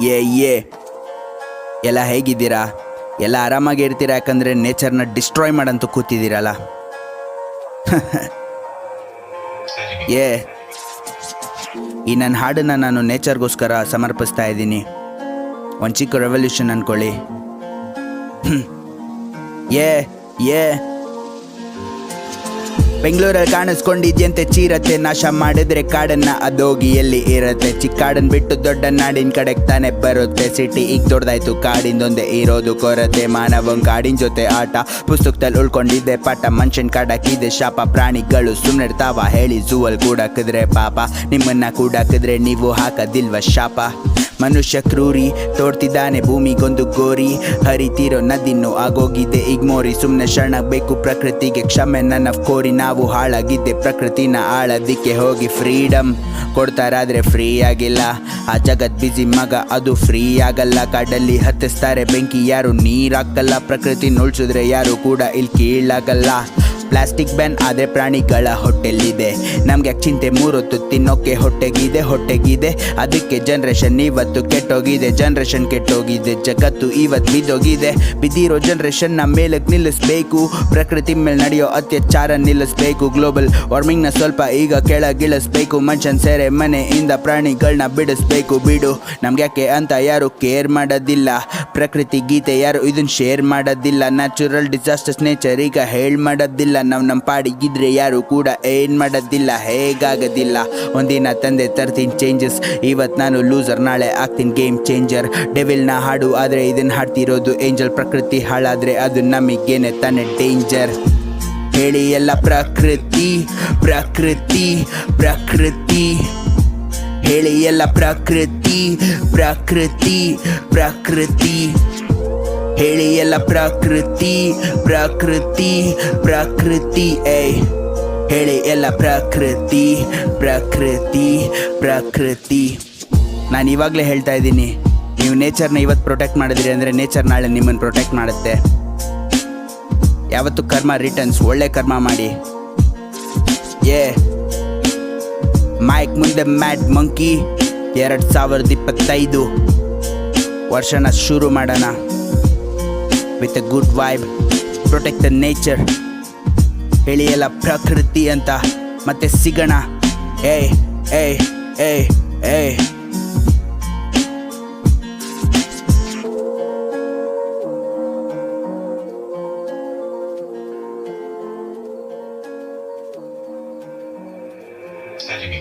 ಏ ಎಲ್ಲ ಹೇಗಿದ್ದೀರಾ? ಎಲ್ಲ ಆರಾಮಾಗಿ ಇರ್ತೀರಾ? ಯಾಕಂದರೆ ನೇಚರ್ನ ಡಿಸ್ಟ್ರಾಯ್ ಮಾಡಂತೂ ಕೂತಿದ್ದೀರಲ್ಲ. ಏ ಈ ನನ್ನ ಹಾಡನ್ನು ನಾನು ನೇಚರ್ಗೋಸ್ಕರ ಸಮರ್ಪಿಸ್ತಾ ಇದ್ದೀನಿ. ಒಂದು ಚಿಕ್ಕ ರೆವಲ್ಯೂಷನ್ ಅಂದ್ಕೊಳ್ಳಿ. ಏ ಏ ಬೆಂಗಳೂರಲ್ಲಿ ಕಾಣಿಸ್ಕೊಂಡಿದ್ಯಂತೆ ಚೀರತ್ತೆ, ನಾಶ ಮಾಡಿದ್ರೆ ಕಾಡನ್ನ ಅದೋಗಿ ಎಲ್ಲಿ ಇರತ್ತೆ. ಚಿಕ್ಕಾಡನ್ ಬಿಟ್ಟು ದೊಡ್ಡ ನಾಡಿನ ಕಡೆಗೆ ತಾನೆ ಬರುತ್ತೆ. ಸಿಟಿ ಈಗ ದೊಡ್ಡದಾಯ್ತು, ಕಾಡಿಂದೊಂದೇ ಇರೋದು ಕೊರತೆ. ಮಾನವನ್ ಕಾಡಿನ ಜೊತೆ ಆಟ, ಪುಸ್ತಕದಲ್ಲಿ ಉಳ್ಕೊಂಡಿದ್ದೆ ಪಾಠ. ಮನುಷ್ಯನ್ ಕಾಡಾಕಿದೆ ಶಾಪ, ಪ್ರಾಣಿಗಳು ಸುಮ್ಮನಿರ್ತಾವ ಹೇಳಿ ಝೂವಲ್ಲಿ ಕೂಡಾಕಿದ್ರೆ ಪಾಪ. ನಿಮ್ಮನ್ನ ಕೂಡಾಕಿದ್ರೆ ನೀವು ಹಾಕದಿಲ್ವ ಶಾಪ? ಮನುಷ್ಯ ಕ್ರೂರಿ ತೋಡ್ತಿದ್ದಾನೆ ಭೂಮಿಗೊಂದು ಗೋರಿ. ಹರಿತಿರೋ ನದಿನ್ನು ಆಗೋಗಿದೆ ಈಗ ಮೋರಿ. ಸುಮ್ಮನೆ ಶರಣಬೇಕು ಪ್ರಕೃತಿಗೆ ಕ್ಷಮೆ ನನ್ನ ಕೋರಿ. ನಾವು ಹಾಳಾಗಿದ್ದೆ ಪ್ರಕೃತಿನ ಆಳದಿಕ್ಕೆ ಹೋಗಿ ಫ್ರೀಡಮ್ ಕೊಡ್ತಾರಾದ್ರೆ ಫ್ರೀ ಆಗಿಲ್ಲ. ಆ ಜಗತ್ ಬಿಸಿ ಮಗ ಅದು ಫ್ರೀ ಆಗಲ್ಲ. ಕಾಡಲ್ಲಿ ಹತ್ತಿಸ್ತಾರೆ ಬೆಂಕಿ, ಯಾರು ನೀರಾಕಲ್ಲ. ಪ್ರಕೃತಿ ಉಳಿಸಿದ್ರೆ ಯಾರು ಕೂಡ ಇಲ್ಲಿ ಕೀಳಾಗಲ್ಲ. ಪ್ಲಾಸ್ಟಿಕ್ ಬ್ಯಾನ್ ಆದರೆ ಪ್ರಾಣಿಗಳ ಹೊಟ್ಟೆಲಿದೆ. ನಮ್ಗೆ ಯಾಕೆ ಚಿಂತೆ, ಮೂರೊತ್ತು ತಿನ್ನೋಕೆ ಹೊಟ್ಟೆಗಿದೆ. ಅದಕ್ಕೆ ಜನ್ರೇಷನ್ ಇವತ್ತು ಕೆಟ್ಟೋಗಿದೆ. ಜನ್ರೇಷನ್ ಕೆಟ್ಟೋಗಿದೆ, ಜಗತ್ತು ಇವತ್ತು ಬಿದ್ದೋಗಿದೆ. ಬಿದ್ದಿರೋ ಜನ್ರೇಷನ್ನ ಮೇಲಕ್ಕೆ ನಿಲ್ಲಿಸ್ಬೇಕು. ಪ್ರಕೃತಿ ಮೇಲೆ ನಡೆಯೋ ಅತ್ಯಾಚಾರ ನಿಲ್ಲಿಸ್ಬೇಕು. ಗ್ಲೋಬಲ್ ವಾರ್ಮಿಂಗ್ನ ಸ್ವಲ್ಪ ಈಗ ಕೆಳಗಿಳಿಸ್ಬೇಕು. ಮನುಷ್ಯನ್ ಸೇರೆ ಮನೆಯಿಂದ ಪ್ರಾಣಿಗಳನ್ನ ಬಿಡಿಸ್ಬೇಕು. ಬಿಡು ನಮ್ಗೆ ಯಾಕೆ ಅಂತ ಯಾರು ಕೇರ್ ಮಾಡೋದಿಲ್ಲ. ಪ್ರಕೃತಿ ಗೀತೆ ಯಾರು ಇದನ್ನ ಶೇರ್ ಮಾಡೋದಿಲ್ಲ. ನ್ಯಾಚುರಲ್ ಡಿಸಾಸ್ಟರ್ಸ್ ನೇಚರ್ ಈಗ ಹೇಳ್ ಮಾಡೋದಿಲ್ಲ. ನಾವು ನಮ್ಮ ಪಾಡಿಗಿದ್ರೆ ಯಾರು ಕೂಡ ಏನ್ ಮಾಡೋದಿಲ್ಲ, ಹೇಗಾಗೋದಿಲ್ಲ. ಒಂದಿನ ತಂದೆ ತರ್ತೀನಿ ಚೇಂಜಸ್. ಇವತ್ತು ನಾನು ಲೂಸರ್, ನಾಳೆ ಆಗ್ತೀನಿ ಗೇಮ್ ಚೇಂಜರ್. ಡೆವಿಲ್ನ ಹಾಡು ಆದರೆ ಇದನ್ನು ಹಾಡ್ತಿರೋದು ಏಂಜಲ್. ಪ್ರಕೃತಿ ಹಾಳಾದ್ರೆ ಅದು ನಮಗೇನೆ ತಾನೆ ಡೇಂಜರ್. ಹೇಳಿ ಎಲ್ಲ ಪ್ರಕೃತಿ ಪ್ರಕೃತಿ ಪ್ರಕೃತಿ. ಹೇಳಿ ಎಲ್ಲ ಪ್ರಕೃತಿ ಪ್ರಕೃತಿ ಪ್ರಕೃತಿ. ಹೇಳಿ ಎಲ್ಲ ಪ್ರಕೃತಿ ಪ್ರಕೃತಿ ಪ್ರಕೃತಿ. ಹೇಳಿ ಎಲ್ಲ ಪ್ರಕೃತಿ ಪ್ರಕೃತಿ ಪ್ರಕೃತಿ. ನಾನು ಇವಾಗಲೇ ಹೇಳ್ತಾ ಇದ್ದೀನಿ, ನೀವು ನೇಚರ್ನ ಇವತ್ತು ಪ್ರೊಟೆಕ್ಟ್ ಮಾಡಿದ್ರಿ ಅಂದರೆ ನೇಚರ್ ನಾಳೆ ನಿಮ್ಮನ್ನು ಪ್ರೊಟೆಕ್ಟ್ ಮಾಡುತ್ತೆ. ಯಾವತ್ತು ಕರ್ಮ ರಿಟರ್ನ್ಸ್, ಒಳ್ಳೆ ಕರ್ಮ ಮಾಡಿ. ಮೈಕ್ ಮುಂದೆ ಮ್ಯಾಡ್ ಮಂಕಿ 2025 ವರ್ಷನ ಶುರು ಮಾಡೋಣ. With A good vibe, protect the nature. ಹೇಳಿ ಎಲ್ಲ ಪ್ರಕೃತಿ ಅಂತ ಮತ್ತೆ ಸಿಗೋಣ. ಏಯ್ ಏಯ್ ಏಯ್ ಏಯ್. Setting